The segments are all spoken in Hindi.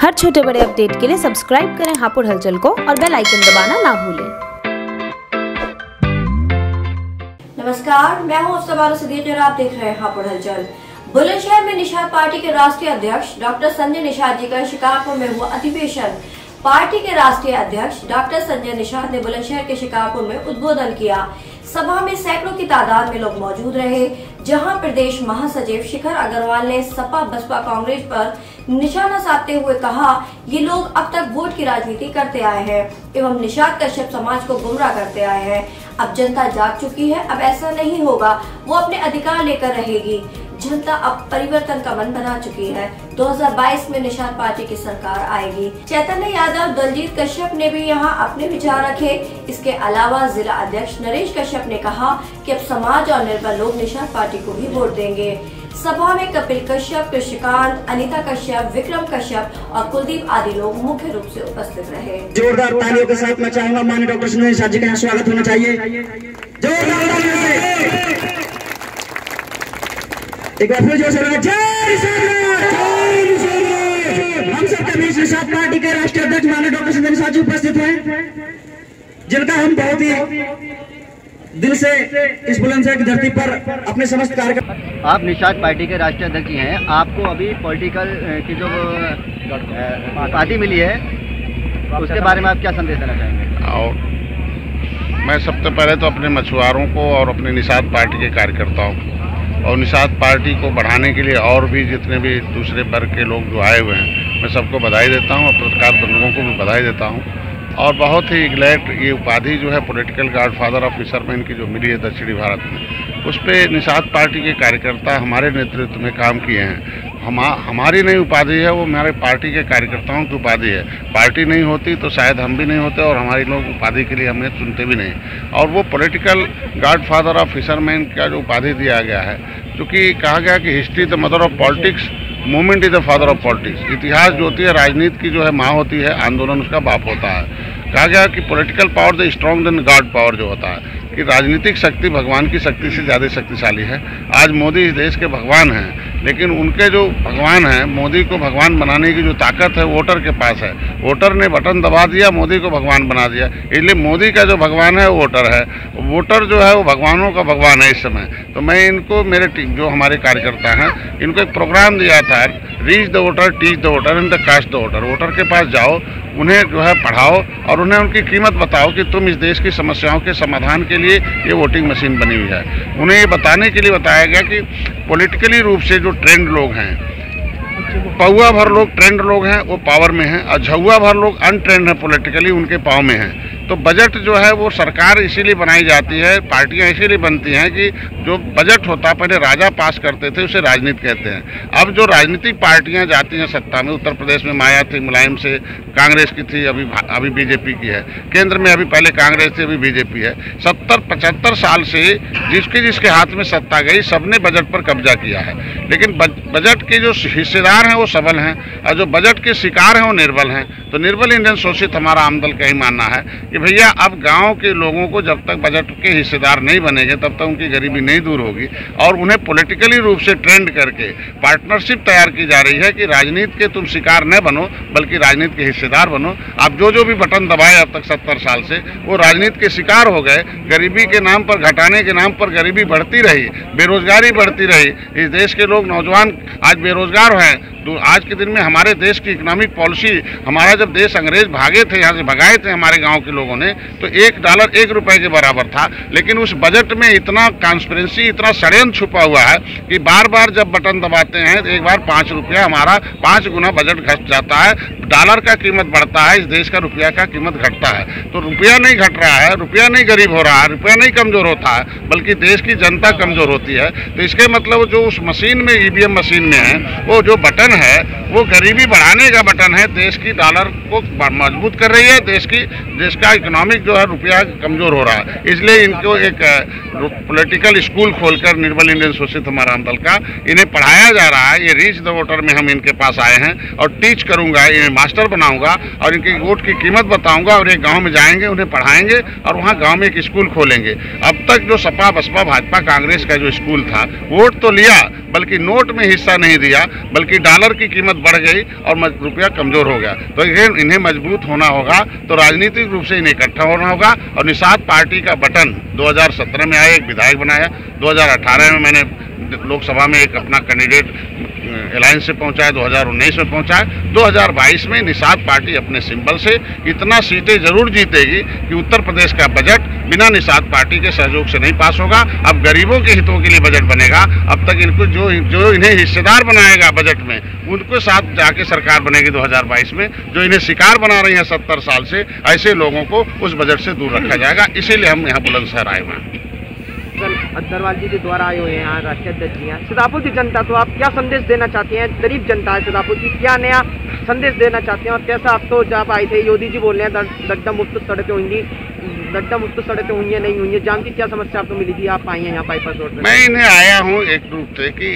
हर छोटे बड़े अपडेट के लिए सब्सक्राइब करें हापुड़ हलचल को और बेल आइकन दबाना ना भूलें। नमस्कार, मैं हूं अफ्सर सिद्दीकी और आप देख रहे हैं हापुड़ हलचल। बुलंदशहर में निषाद पार्टी के राष्ट्रीय अध्यक्ष डॉक्टर संजय निषाद जी का शिकारपुर में हुआ अधिवेशन। पार्टी के राष्ट्रीय अध्यक्ष डॉक्टर संजय निषाद ने बुलंदशहर के शिकारपुर में उद्बोधन किया। सभा में सैकड़ों की तादाद में लोग मौजूद रहे, जहां प्रदेश महासचिव शिखर अग्रवाल ने सपा बसपा कांग्रेस पर निशाना साधते हुए कहा, ये लोग अब तक वोट की राजनीति करते आए हैं एवं निषाद कश्यप समाज को गुमराह करते आए हैं। अब जनता जाग चुकी है, अब ऐसा नहीं होगा, वो अपने अधिकार लेकर रहेगी। जनता अब परिवर्तन का मन बना चुकी है। 2022 में निषाद पार्टी की सरकार आएगी। चैतन्य यादव, दलजीत कश्यप ने भी यहां अपने विचार रखे। इसके अलावा जिला अध्यक्ष नरेश कश्यप ने कहा कि अब समाज और निर्बल लोग निषाद पार्टी को ही वोट देंगे। सभा में कपिल कश्यप, कृष्णकांत, अनीता कश्यप, विक्रम कश्यप और कुलदीप आदि लोग मुख्य रूप से उपस्थित रहे। जोरदार तालियों के साथ मैं चाहूंगा माननीय डॉक्टर संजय निषाद जी का स्वागत होना चाहिए। एक बार फिर जोर से हम सबके बीच निषाद पार्टी के राष्ट्रीय अध्यक्ष माननीय डॉक्टर संजय निषाद जी उपस्थित हैं, जिनका हम बहुत ही दिल से इस बुलंदशहर की धरती पर अपने समस्त कार्यक्रम। आप निषाद पार्टी के राष्ट्रीय अध्यक्ष जी हैं, आपको अभी पॉलिटिकल की जो पार्टी मिली है उसके बारे में आप क्या संदेश देना चाहेंगे? और मैं सबसे पहले तो अपने मछुआरों को और अपने निषाद पार्टी के कार्यकर्ताओं को और निषाद पार्टी को बढ़ाने के लिए और भी जितने भी दूसरे वर्ग के लोग जो आए हुए हैं, मैं सबको बधाई देता हूं और पत्रकार बंधुओं को भी बधाई देता हूं। और बहुत ही ग्लैड ये उपाधि जो है पॉलिटिकल गॉडफादर ऑफ फिशरमैन की जो मिली है दक्षिणी भारत में, उस पर निषाद पार्टी के कार्यकर्ता हमारे नेतृत्व में काम किए हैं। हमारी नई उपाधि है, वो हमारे पार्टी के कार्यकर्ताओं की उपाधि है। पार्टी नहीं होती तो शायद हम भी नहीं होते और हमारी लोग उपाधि के लिए हमें चुनते भी नहीं। और वो पॉलिटिकल गॉडफादर ऑफ फिशरमैन का जो उपाधि दिया गया है, क्योंकि कहा गया कि history the mother of politics, movement is the father of politics. इतिहास जो होती है, राजनीति की जो है माँ होती है, आंदोलन उसका बाप होता है। कहा गया कि political power the strong then god power जो होता है, कि राजनीतिक शक्ति भगवान की शक्ति से ज़्यादा शक्तिशाली है। आज मोदी इस देश के भगवान हैं, लेकिन उनके जो भगवान हैं, मोदी को भगवान बनाने की जो ताकत है वोटर के पास है। वोटर ने बटन दबा दिया, मोदी को भगवान बना दिया। इसलिए मोदी का जो भगवान है वो वोटर है। वोटर जो है वो भगवानों का भगवान है इस समय। तो मैं इनको, मेरे टीम जो हमारे कार्यकर्ता हैं, इनको एक प्रोग्राम दिया था, reach the voter, teach the voter and the cast the voter. Voter के पास जाओ, उन्हें जो है पढ़ाओ और उन्हें उनकी कीमत बताओ कि तुम इस देश की समस्याओं के समाधान के लिए ये वोटिंग मशीन बनी हुई है। उन्हें ये बताने के लिए बताया गया कि पॉलिटिकली रूप से जो ट्रेंड लोग हैं, पौवा भर लोग ट्रेंड लोग हैं, वो पावर में हैं, और झौवा भर लोग अनट्रेंड हैं पॉलिटिकली, उनके पाव में हैं। तो बजट जो है वो सरकार इसीलिए बनाई जाती है, पार्टियां इसीलिए बनती हैं कि जो बजट होता पहले राजा पास करते थे, उसे राजनीति कहते हैं। अब जो राजनीतिक पार्टियां जाती हैं सत्ता में, उत्तर प्रदेश में माया थी, मुलायम से, कांग्रेस की थी, अभी बीजेपी की है, केंद्र में अभी पहले कांग्रेस थी, अभी बीजेपी है। 70-75 साल से जिसके हाथ में सत्ता गई, सबने बजट पर कब्जा किया है। लेकिन बजट के जो हिस्सेदार हैं वो सबल हैं और जो बजट के शिकार हैं वो निर्बल हैं। तो निर्बल इंडियन शोषित हमारा आमदल का ही मानना है कि भैया अब गांव के लोगों को जब तक बजट के हिस्सेदार नहीं बनेंगे तब तक उनकी गरीबी नहीं दूर होगी। और उन्हें पॉलिटिकली रूप से ट्रेंड करके पार्टनरशिप तैयार की जा रही है कि राजनीति के तुम शिकार न बनो, बल्कि राजनीति के हिस्सेदार बनो। आप जो भी बटन दबाए अब तक 70 साल से, वो राजनीति के शिकार हो गए। गरीबी के नाम पर, घटाने के नाम पर गरीबी बढ़ती रही, बेरोजगारी बढ़ती रही। इस देश के लोग, नौजवान आज बेरोजगार हैं। तो आज के दिन में हमारे देश की इकोनॉमिक पॉलिसी, हमारा जब देश अंग्रेज भागे थे, यहाँ से भगाए थे हमारे गांव के लोगों ने, तो $1 1 रुपए के बराबर था। लेकिन उस बजट में इतना ट्रांसपेरेंसी, इतना षड्यंत्र छुपा हुआ है कि बार बार जब बटन दबाते हैं तो एक बार 5 रुपया, हमारा 5 गुना बजट घट जाता है। डॉलर का कीमत बढ़ता है, इस देश का रुपया का कीमत घटता है। तो रुपया नहीं घट रहा है, रुपया नहीं गरीब हो रहा है, रुपया नहीं कमजोर होता है, बल्कि देश की जनता कमजोर होती है। तो इसके मतलब जो उस मशीन में, ईवीएम मशीन में है, वो जो बटन है वो गरीबी बढ़ाने का बटन है, देश की डॉलर को मजबूत कर रही है, देश का इकोनॉमिक जो है रुपया कमजोर हो रहा है। इसलिए इनको एक पॉलिटिकल स्कूल खोलकर निर्बल इंडियन शोषित हमारा आमदल का इन्हें पढ़ाया जा रहा है। ये रीच द वोटर में हम इनके पास आए हैं और टीच करूंगा, इन्हें मास्टर बनाऊंगा और इनकी वोट की कीमत बताऊंगा और एक गांव में जाएंगे, उन्हें पढ़ाएंगे और वहां गांव में एक स्कूल खोलेंगे। अब तक जो सपा बसपा भाजपा कांग्रेस का जो स्कूल था, वोट तो लिया बल्कि नोट में हिस्सा नहीं दिया, बल्कि डॉलर की कीमत बढ़ गई और रुपया कमजोर हो गया। तो इन्हें मजबूत होना होगा, तो राजनीतिक रूप से इन्हें इकट्ठा होना होगा। और निषाद पार्टी का बटन 2017 में आया, एक विधायक बनाया, 2018 में मैंने लोकसभा में एक अपना कैंडिडेट अलायंस से पहुंचा है, 2019 में पहुंचा है, 2022 में निषाद पार्टी अपने सिंबल से इतना सीटें जरूर जीतेगी कि उत्तर प्रदेश का बजट बिना निषाद पार्टी के सहयोग से नहीं पास होगा। अब गरीबों के हितों के लिए बजट बनेगा। अब तक इनको जो इन्हें हिस्सेदार बनाएगा बजट में, उनको साथ जाके सरकार बनेगी 2022 में। जो इन्हें शिकार बना रही है 70 साल से, ऐसे लोगों को उस बजट से दूर रखा जाएगा। इसीलिए हम यहाँ बुलंदशहर आए हुए हैं। अग्रवाल जी के द्वारा आए हुए हैं यहाँ राष्ट्रीय अध्यक्ष जी हैं। सीतापुर की जनता को आप क्या संदेश देना चाहते हैं? गरीब जनता है सीतापुर की, क्या नया संदेश देना चाहते हैं? और कैसा, आप तो जब आए थे योगी जी बोल रहे हैं दग्धा मुक्त सड़कें होंगी, दग्धा मुक्त सड़कें हुई है नहीं हुई है, जाम की क्या समस्या आपको मिली थी? आप आए हैं यहाँ बाईपास रोड में। मैं इन्हें आया हूँ एक रूप से कि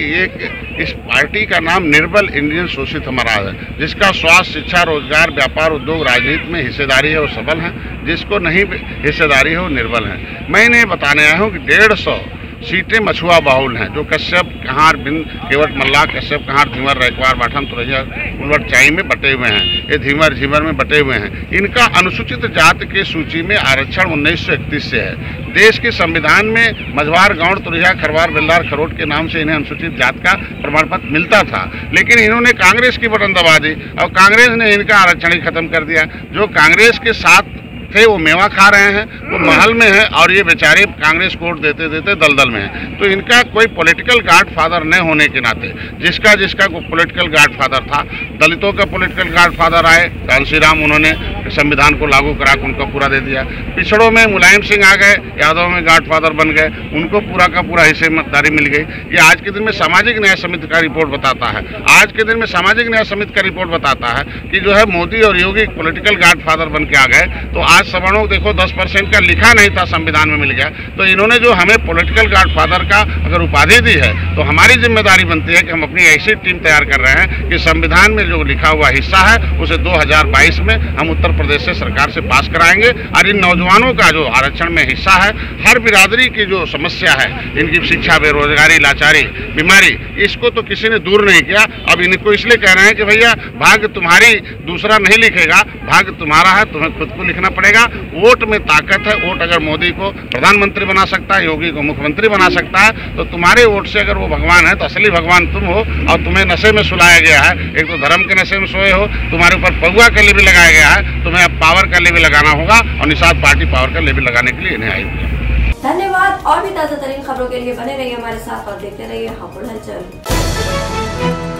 इस पार्टी का नाम निर्बल इंडियन शोषित हमारा है, जिसका स्वास्थ्य, शिक्षा, रोजगार, व्यापार, उद्योग, राजनीति में हिस्सेदारी है वो सबल है, जिसको नहीं हिस्सेदारी है वो निर्बल है। मैं इन्हें बताने आया हूँ कि 150 सीटें मछुआ बाहुल हैं, जो कश्यप, कहार, बिंद, केवट, मल्लाह, कश्यप, कहार, झीमर, रैकवार, बाठन, तुरैया, उलवट, चाई में बटे हुए हैं। ये झीमर झीमर में बटे हुए हैं। इनका अनुसूचित जाति के सूची में आरक्षण 1931 से है। देश के संविधान में मझवार, गौड़, तुरैया, खरवार, बेलदार, खरोट के नाम से इन्हें अनुसूचित जाति का प्रमाण पत्र मिलता था, लेकिन इन्होंने कांग्रेस की बटन दबा दी और कांग्रेस ने इनका आरक्षण ही खत्म कर दिया। जो कांग्रेस के साथ थे वो मेवा खा रहे हैं, वो महल में है, और ये बेचारे कांग्रेस को वोट देते देते दलदल में हैं। तो इनका कोई पॉलिटिकल गॉडफादर न होने के नाते, जिसका कोई पॉलिटिकल गॉडफादर था, दलितों का पॉलिटिकल गॉडफादर आए कांशीराम, उन्होंने संविधान को लागू करा के उनको पूरा दे दिया। पिछड़ों में मुलायम सिंह आ गए, यादव में गॉडफादर बन गए, उनको पूरा का पूरा हिस्सेदारी मिल गई। ये आज के दिन में सामाजिक न्याय समिति का रिपोर्ट बताता है, आज के दिन में सामाजिक न्याय समिति का रिपोर्ट बताता है कि जो है मोदी और योगी पॉलिटिकल गॉडफादर बन के आ गए। तो आज सवर्णों को देखो 10% का लिखा नहीं था, संविधान में मिल गया। तो इन्होंने जो हमें पॉलिटिकल गॉडफादर का अगर उपाधि दी है, तो हमारी जिम्मेदारी बनती है कि हम अपनी ऐसी टीम तैयार कर रहे हैं कि संविधान में जो लिखा हुआ हिस्सा है उसे 2022 में हम उत्तर प्रदेश से सरकार से पास कराएंगे। और इन नौजवानों का जो आरक्षण में हिस्सा है, हर बिरादरी की जो समस्या है, इनकी शिक्षा, बेरोजगारी, लाचारी, बीमारी, इसको तो किसी ने दूर नहीं किया। अब इनको इसलिए कह रहे हैं कि भैया भाग्य तुम्हारी दूसरा नहीं लिखेगा, भाग्य तुम्हारा है, तुम्हें खुद को लिखना पड़ेगा। वोट में ताकत है। वोट अगर मोदी को प्रधानमंत्री बना सकता है, योगी को मुख्यमंत्री बना सकता है, तो तुम्हारे वोट से अगर वो भगवान है तो असली भगवान तुम हो। और तुम्हें नशे में सुलाया गया है, एक तो धर्म के नशे में सोए हो, तुम्हारे ऊपर पौवा का लेबल लगाया गया है, तुम्हें अब पावर का लेबल लगाना होगा। और निषाद पार्टी पावर का लेबल लगाने के लिए इन्हें आई हुई है। धन्यवाद। और भी ताजा तरीन खबरों के लिए बने रहिए हमारे साथ और देखते रहिए हापुड़ हलचल।